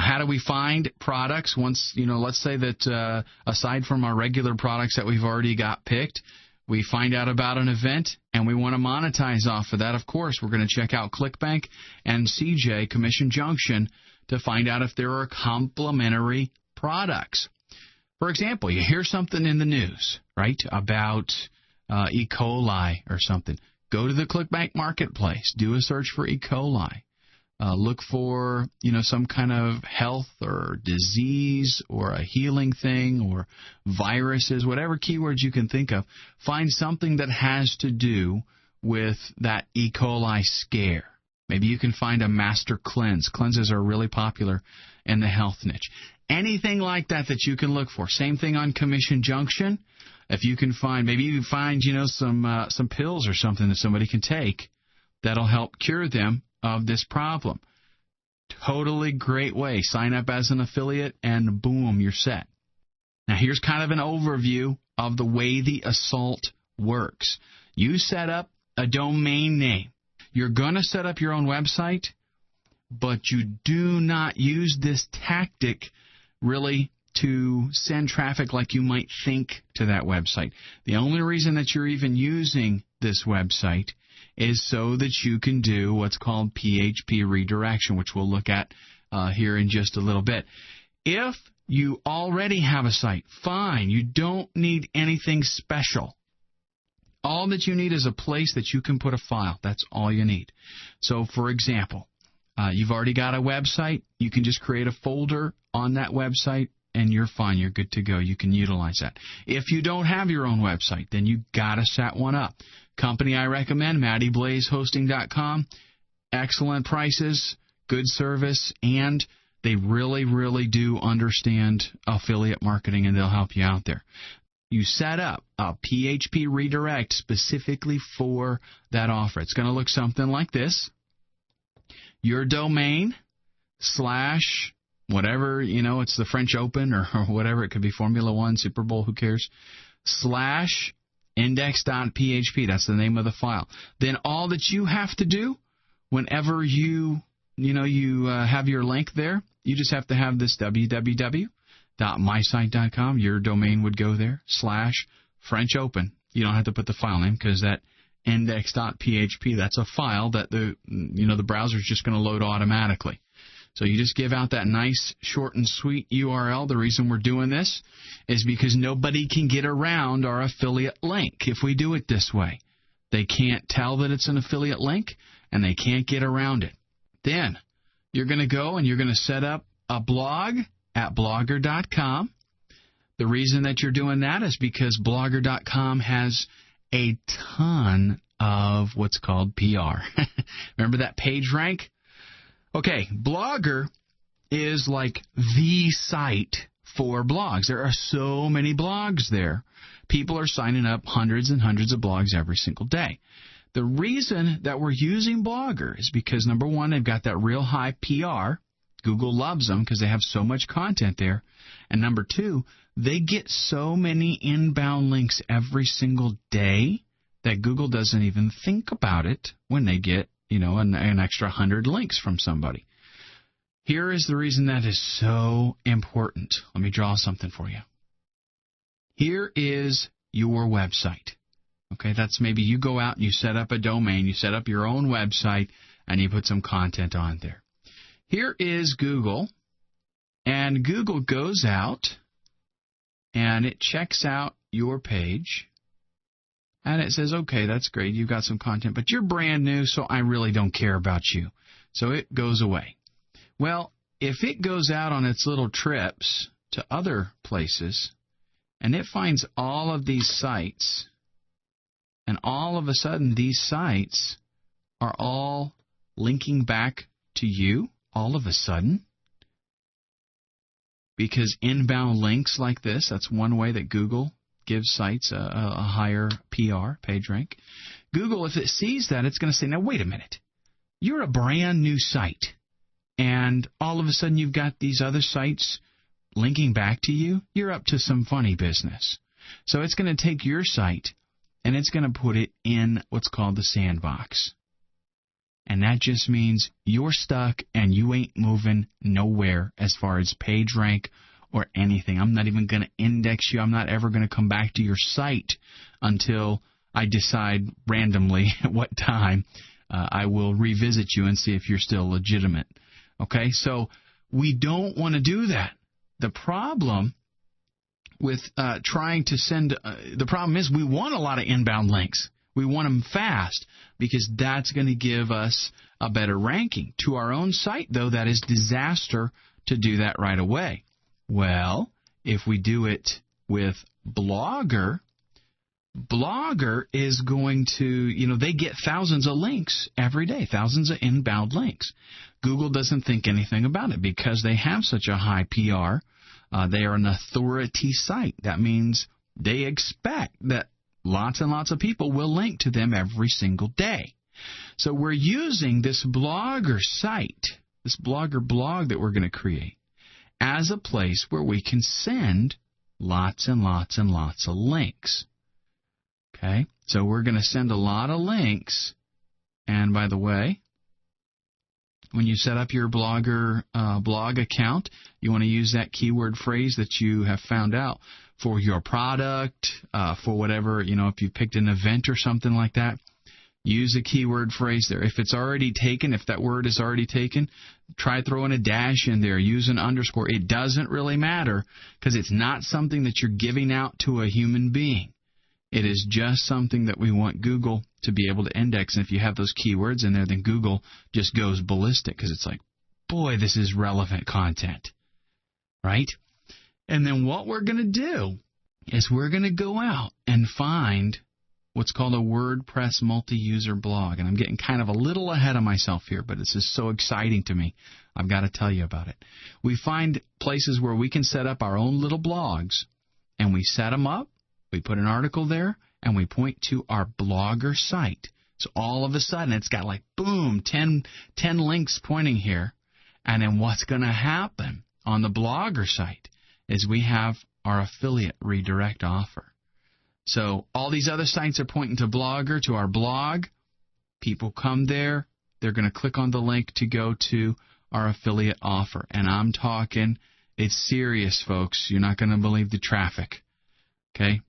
how do we find products once, let's say that aside from our regular products that we've already got picked, we find out about an event and we want to monetize off of that. Of course, we're going to check out ClickBank and CJ, Commission Junction, to find out if there are complementary products. For example, you hear something in the news, right, about E. coli or something. Go to the ClickBank Marketplace. Do a search for E. coli. Look for, some kind of health or disease or a healing thing or viruses, whatever keywords you can think of. Find something that has to do with that E. coli scare. Maybe you can find a master cleanse. Cleanses are really popular in the health niche. Anything like that you can look for. Same thing on Commission Junction. If you can find, maybe you find, some pills or something that somebody can take that'll help cure them of this problem. Totally great way. Sign up as an affiliate and boom, you're set. Now here's kind of an overview of the way the assault works. You set up a domain name. You're going to set up your own website, but you do not use this tactic really to send traffic like you might think to that website. The only reason that you're even using this website is so that you can do what's called PHP redirection, which we'll look at here in just a little bit. If you already have a site, fine. You don't need anything special. All that you need is a place that you can put a file. That's all you need. So, for example, you've already got a website. You can just create a folder on that website, and you're fine. You're good to go. You can utilize that. If you don't have your own website, then you got to set one up. Company I recommend, MattyBlazeHosting.com. Excellent prices, good service, and they really, really do understand affiliate marketing, and they'll help you out there. You set up a PHP redirect specifically for that offer. It's going to look something like this. Your domain / whatever, it's the French Open or whatever. It could be Formula One, Super Bowl, who cares, / index.php. That's the name of the file. Then all that you have to do whenever you have your link there, you just have to have this www.mysite.com. Your domain would go there / French Open. You don't have to put the file name because that index.php, that's a file that the browser's just going to load automatically. So you just give out that nice, short and sweet URL. The reason we're doing this is because nobody can get around our affiliate link if we do it this way. They can't tell that it's an affiliate link, and they can't get around it. Then you're going to go and you're going to set up a blog at blogger.com. The reason that you're doing that is because blogger.com has a ton of what's called PR. Remember that Pagerank? Okay, Blogger is like the site for blogs. There are so many blogs there. People are signing up hundreds and hundreds of blogs every single day. The reason that we're using Blogger is because, number one, they've got that real high PR. Google loves them because they have so much content there. And number two, they get so many inbound links every single day that Google doesn't even think about it when they get an extra 100 links from somebody. Here is the reason that is so important. Let me draw something for you. Here is your website. Okay, that's maybe you go out and you set up a domain, you set up your own website, and you put some content on there. Here is Google, and Google goes out and it checks out your page. And it says, okay, that's great. You've got some content, but you're brand new, so I really don't care about you. So it goes away. Well, if it goes out on its little trips to other places, and it finds all of these sites, and all of a sudden these sites are all linking back to you all of a sudden, because inbound links like this, that's one way that Google gives sites a higher PR, PageRank. Google, if it sees that, it's going to say, now, wait a minute. You're a brand new site, and all of a sudden you've got these other sites linking back to you. You're up to some funny business. So it's going to take your site, and it's going to put it in what's called the sandbox. And that just means you're stuck and you ain't moving nowhere as far as PageRank or anything. I'm not even going to index you. I'm not ever going to come back to your site until I decide randomly at what time I will revisit you and see if you're still legitimate. Okay, so we don't want to do that. The problem with trying to send, the problem is we want a lot of inbound links. We want them fast because that's going to give us a better ranking. To our own site, though, that is disaster to do that right away. Well, if we do it with Blogger, Blogger is going to, they get thousands of links every day, thousands of inbound links. Google doesn't think anything about it because they have such a high PR. They are an authority site. That means they expect that lots and lots of people will link to them every single day. So we're using this Blogger site, this Blogger blog that we're going to create, as a place where we can send lots and lots and lots of links. Okay, so we're going to send a lot of links. And by the way, when you set up your Blogger blog account, you want to use that keyword phrase that you have found out for your product, for whatever, if you picked an event or something like that. Use a keyword phrase there. If it's already taken, if that word is already taken, try throwing a dash in there. Use an underscore. It doesn't really matter because it's not something that you're giving out to a human being. It is just something that we want Google to be able to index. And if you have those keywords in there, then Google just goes ballistic because it's like, boy, this is relevant content, right? And then what we're going to do is we're going to go out and find what's called a WordPress multi-user blog. And I'm getting kind of a little ahead of myself here, but this is so exciting to me. I've got to tell you about it. We find places where we can set up our own little blogs, and we set them up. We put an article there, and we point to our Blogger site. So all of a sudden, it's got like, boom, 10 links pointing here. And then what's going to happen on the Blogger site is we have our affiliate redirect offer. So all these other sites are pointing to Blogger, to our blog. People come there. They're going to click on the link to go to our affiliate offer. And I'm talking, it's serious, folks. You're not going to believe the traffic. Okay?